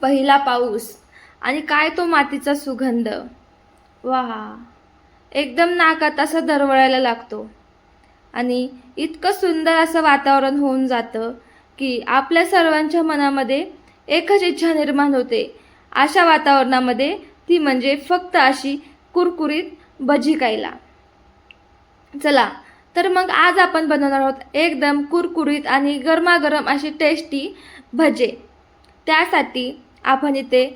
पहिला पाऊस आणि काय तो मातीचा सुगंध. वाह, एकदम नाकात असा दरवळायला लागतो आणि इतकं सुंदर असं वातावरण होऊन जातं की आपल्या सर्वांच्या मनामध्ये एकच इच्छा निर्माण होते अशा वातावरणामध्ये, ती म्हणजे फक्त अशी कुरकुरीत भजी खायला. चला तर मग आज आपण बनवणार आहोत एकदम कुरकुरीत आणि गरमागरम अशी टेस्टी भजे. त्यासाठी आपण इथे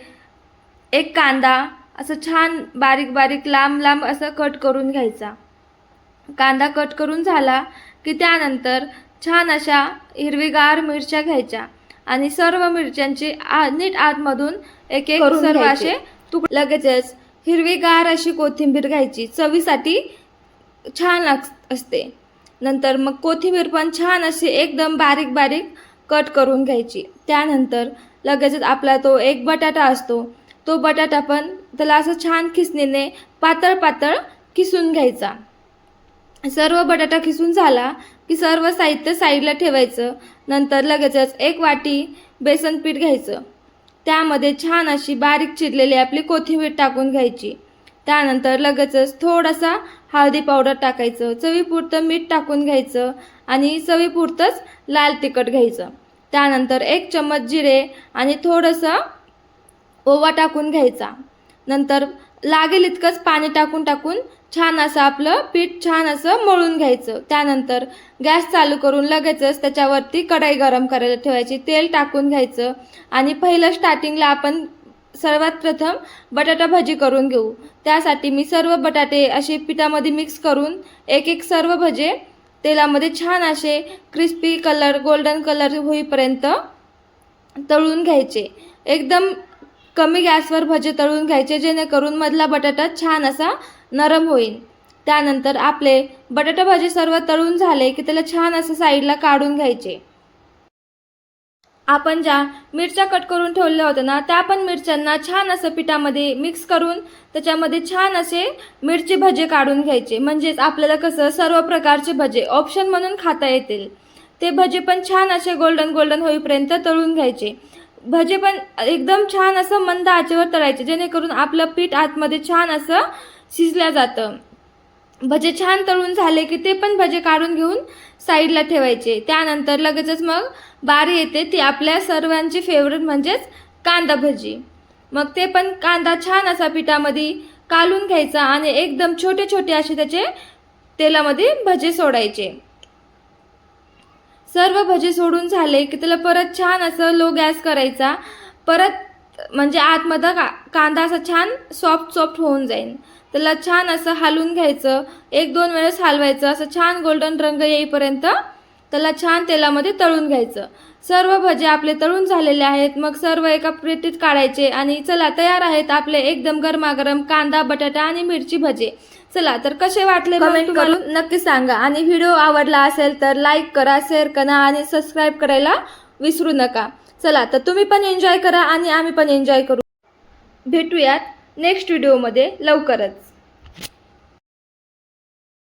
एक कांदा असं छान बारीक बारीक लांब लांब असं कट करून घ्यायचा. कांदा कट करून झाला की त्यानंतर छान अशा हिरवीगार मिरच्या घ्यायच्या आणि सर्व मिरच्यांची नीट आतमधून एक एक सर्व असे तुकडे. लगेचच हिरवीगार अशी कोथिंबीर घ्यायची, चवीसाठी छान असते. नंतर मग कोथिंबीर पण छान अशी एकदम बारीक बारीक कट करून घ्यायची. त्यानंतर लगेचच आपला तो एक बटाटा असतो, तो बटाटा पण त्याला असं छान खिसणीने पातळ पातळ किसून घ्यायचा. सर्व बटाटा किसून झाला की सर्व साहित्य साईडला ठेवायचं. नंतर लगेचच एक वाटी बेसन पीठ घ्यायचं, त्यामध्ये छान अशी बारीक चिरलेली आपली कोथिंबीर टाकून घ्यायची. त्यानंतर लगेचच थोडासा हळदी पावडर टाकायचं, चवीपुरतं मीठ टाकून घ्यायचं आणि चवीपुरतंच लाल तिखट घ्यायचं. त्यानंतर 1 चम्मच जिरे आणि थोडंसं ओवा टाकून घ्यायचा. नंतर लागेल इतकंच पाणी टाकून छान असं आपलं पीठ छान असं मळून घ्यायचं. त्यानंतर गॅस चालू करून लगेचच त्याच्यावरती कढई गरम करायला ठेवायची, तेल टाकून घ्यायचं आणि पहिलं स्टार्टिंगला आपण सर्वात प्रथम बटाटा भजी करून घेऊ. त्यासाठी मी सर्व बटाटे असे पिठामध्ये मिक्स करून एक एक सर्व भजे तेलामध्ये छान असे क्रिस्पी कलर गोल्डन कलर होईपर्यंत तळून घ्यायचे. एकदम कमी गॅसवर भजे तळून घ्यायचे, जेणेकरून मधला बटाटा छान असा नरम होईल. त्यानंतर आपले बटाटा भाजी सर्व तळून झाले की त्याला छान असं साईडला काढून घ्यायचे. आपण ज्या मिरच्या कट करून ठेवल्या होत्या ना, त्या पण मिरच्यांना छान असं पिठामध्ये मिक्स करून त्याच्यामध्ये छान असे मिरची भजे काढून घ्यायचे. म्हणजेच आपल्याला कसं सर्व प्रकारचे भजे ऑप्शन म्हणून खाता येतील. ते भजे पण छान असे गोल्डन गोल्डन होईपर्यंत तळून घ्यायचे. भजे पण एकदम छान असं मंद आचेवर तळायचे, जेणेकरून आपलं पीठ आतमध्ये छान असं शिजल्या जातं. भजे छान तळून झाले की ते पण भजे काढून घेऊन साईडला ठेवायचे. त्यानंतर लगेचच मग बारी येते ती आपल्या सर्वांची फेवरेट म्हणजेच कांदा भजी. मग ते पण कांदा छान असा पिठामध्ये कालून घ्यायचा आणि एकदम छोटे छोटे असे त्याचे तेलामध्ये भजे सोडायचे. सर्व भजे सोडून झाले की त्याला परत छान असं लो गॅस करायचा. परत म्हणजे आतमध्ये कांदा असा छान सॉफ्ट होऊन जाईल. त्याला छान असं हलवून घ्यायचं, 1-2 वेळेस हलवायचं. असं छान गोल्डन रंग येईपर्यंत त्याला छान तेलामध्ये तळून घ्यायचं. सर्व भजे आपले तळून झालेले आहेत. मग सर्व एका प्लेटीत काढायचे आणि चला तयार आहेत आपले एकदम गरमागरम कांदा बटाटा आणि मिरची भजे. चला तर कसे वाटले कमेंट करून नक्की सांगा आणि व्हिडिओ आवडला असेल तर लाईक करा, शेअर करा आणि सबस्क्राईब करायला विसरू नका. चला तर तुम्ही पण एन्जॉय करा आणि आम्ही पण एन्जॉय करू. भेटूयात नेक्स्ट व्हिडिओमध्ये लवकरच.